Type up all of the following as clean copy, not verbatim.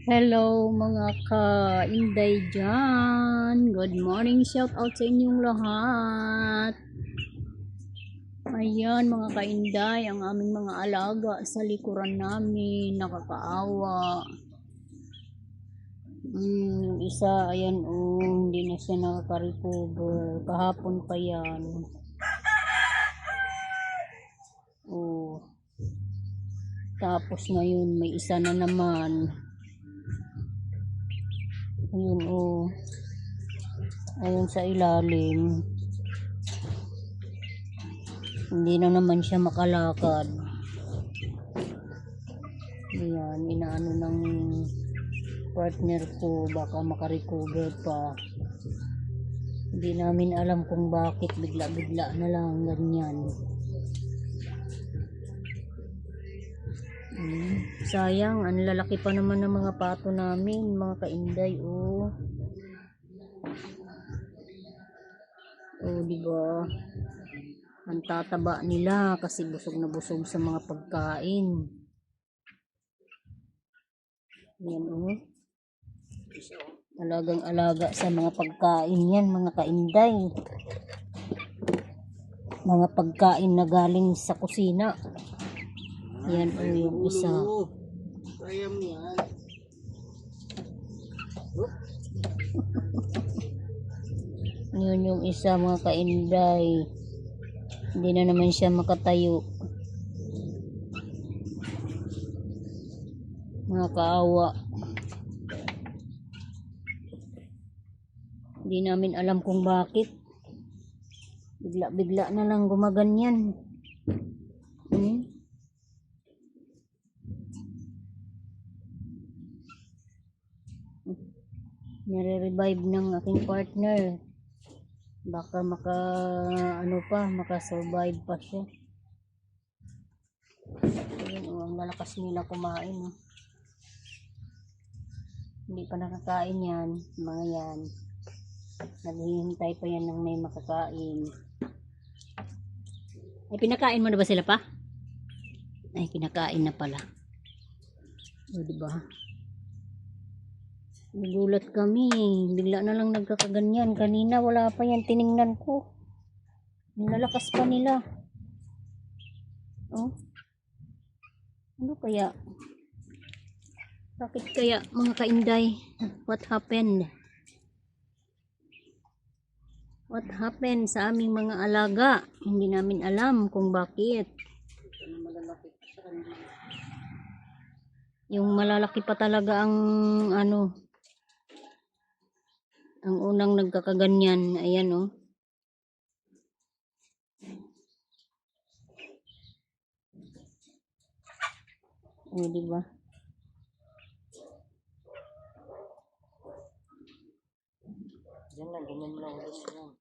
Hello mga ka-inday dyan. Good morning. Shout out sa inyong lahat. Ayan mga ka-inday, ang aming mga alaga sa likuran namin. Nakakaawa. Yung isa, ayan hindi na siya nakaka-recover. Kahapon pa yan. Tapos ngayon, may isa na naman. Ayun ayun sa ilalim, hindi na naman siya makalakad. Ayan, inaano ng partner ko, baka makarecover pa. Hindi namin alam kung bakit bigla-bigla na lang ganyan. Sayang, ang lalaki pa naman ng mga pato namin, mga ka-inday. Diba? Ang tataba nila kasi busog na busog sa mga pagkain. Yan alagang alaga sa mga pagkain yan, mga ka-inday. Mga pagkain na galing sa kusina. Yan yung isa. Yun yung isa, mga ka-inday. Hindi na naman siya makatayo. Mga kaawa. Hindi namin alam kung bakit. Bigla-bigla na lang gumaganyan. Nare-revive ng aking partner. Baka maka-survive pa siya. Ayun, ang lalakas nila kumain. Hindi pa nakakain yan, mga yan. Naghihintay pa yan ng may makakain. Ay, pinakain mo na ba sila pa? Ay, kinakain na pala. Diba? Nagulat kami. Bigla na lang nagkakaganyan. Kanina wala pa yan. Tiningnan ko. Nalakas pa nila. Ano kaya? Bakit kaya, mga ka-inday? What happened? What happened sa aming mga alaga? Hindi namin alam kung bakit. Yung malalaki pa talaga ang ang unang nagkakaganyan. Ayan diba? Yan lang, ganyan mo lang ulit yan.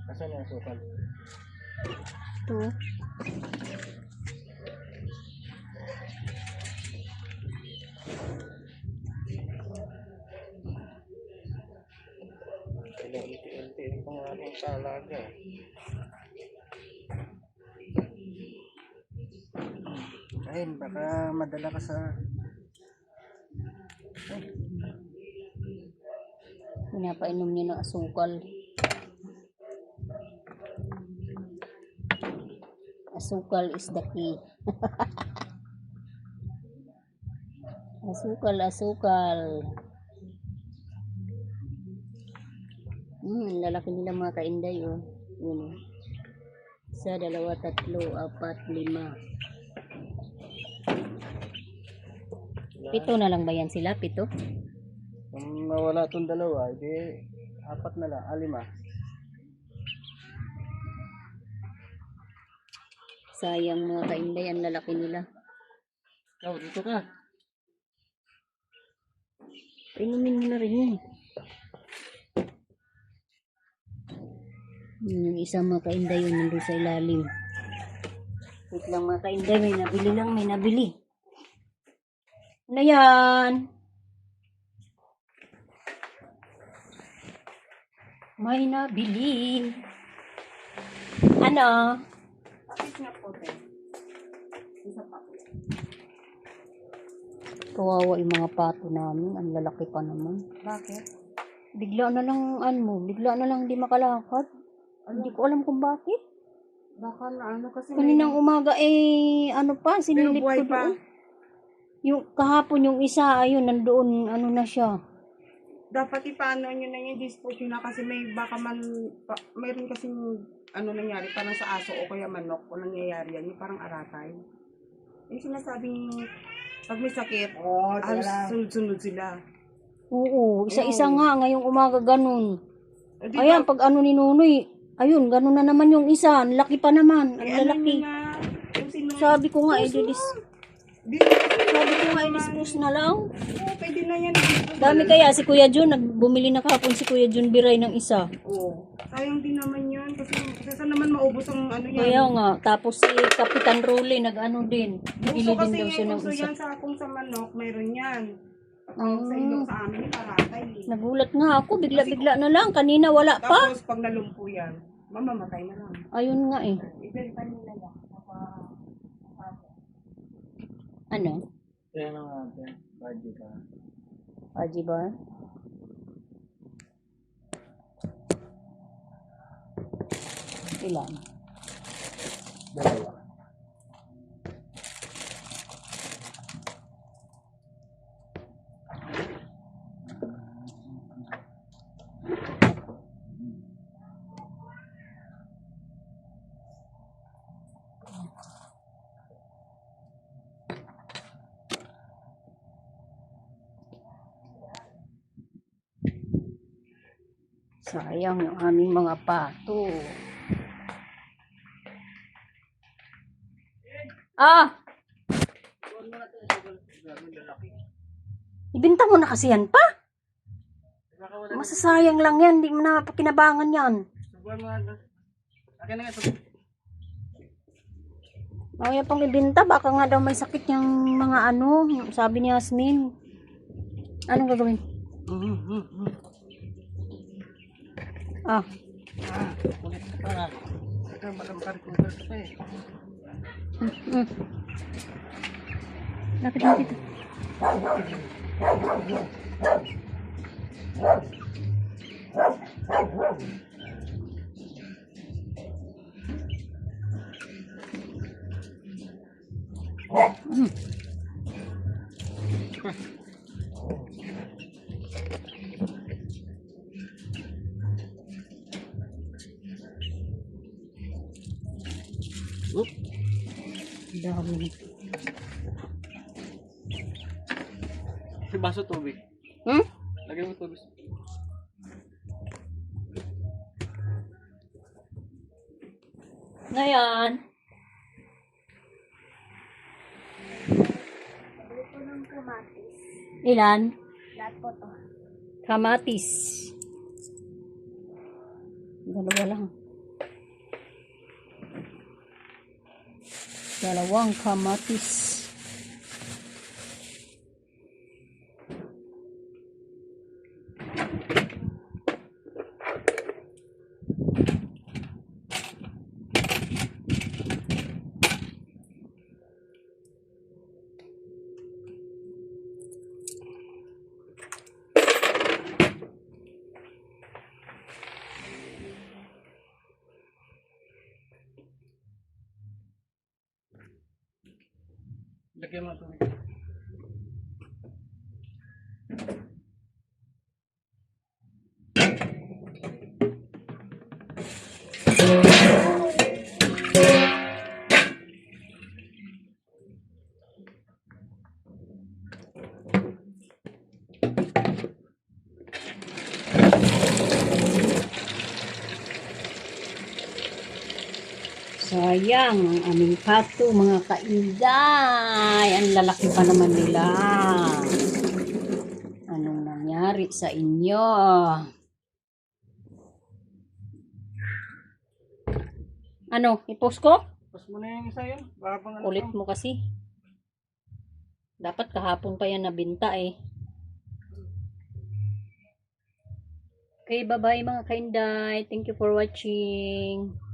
Asan yung asukal? Ito. Ilti-ilti yung pangalang talaga. Ayun, baka madala ka sa pinapainom niya ng asukal. Asukal is the key. Asukal. Lalaki nila, mga ka-inday. Yun. 1, 2, 3, 4, 5. 7 na lang ba yan sila? 7? Kung nawala itong dalawa, hindi 4 na lang, 5. Sayang, mga ka-inday, ang lalaki nila. Dito ka. Inumin mo na rin yun. Yung isang mga ka-inday yun nandun sa ilalim. Wait lang, mga ka-inday, may nabili. Ano yan? May nabili. Ano? Pakis nga po, te. Isa pa. Kawawa yung mga pato namin. Ang lalaki pa naman. Bakit? Bigla na lang, bigla na lang di makalakad. Hindi ko alam kung bakit. Baka na ano kasi Kaninang umaga sinilip buhay ko pa. doon. Yung kahapon yung isa, ayun, nandoon, na siya. Dapat ipaano nyo na yung dispose nyo na kasi may baka mayroon kasing nangyari parang sa aso o kaya manok o nangyayari yan, yung parang aratay. Yung sinasabing pag may sakit, halos sunod-sunod sila. Oo, isa-isa nga, ngayong umaga ganun. Eh, di Ayan, ba- pag ni Nunoy, ayun, ganun na naman yung isa, ang laki pa naman, ang ano lalaki. nyo na, yung sino, Sabi ko nga, di, i-dispose na lang. oo, pwede na yan. Dami kaya si Kuya Jun, bumili na kahapon si Kuya Jun Biray ng isa. Oo. Sayang din naman yun kasi saan naman maubos ang yan. Kaya nga, tapos si Kapitan Rule, din. Bili Uso din kasi daw siya ng uso isa. yan sa akong sa manok, mayroon yan. Ah. Sa ilong sa amin, yung paratay. Nagulat nga ako, bigla-bigla na lang, kanina wala pa. Tapos pag nalumpo yan, mamamatay na lang. Ayun nga eh. Ibenta nila yan. Ano? Kaya na natin. Budget ka. Aji ba? Ilan? Dalawa. Sayang yung aming mga pato. Ibenta mo na kasi yan pa. Masasayang lang yan, hindi mo na pakinabangan yan. Subuhan mo nga. Akin na nga ito. Kaya pang ibenta, baka nga daw may sakit yung mga sabi ni Yasmin. Anong gagawin? Kulit ka pa nga. Ito, makarikuber ka pa eh. Lapit mo dito. Dami. Baso tubig. Lagay mo tubig. Ngayon, Luto ng kamatis. ilan? Lahat po to. Kamatis. Dalawa lang. Dalawang kamatis. Lagay mo tubig. Sayang ang aming pato, mga kainday. Ang lalaki pa naman nila. Anong nangyari sa inyo? Ano, i-post ko? Pas mo na yung isa yun. Babang ano. Ulit mo kasi. Dapat kahapon pa yan nabinta eh. Okay, bye-bye mga kainday. Thank you for watching.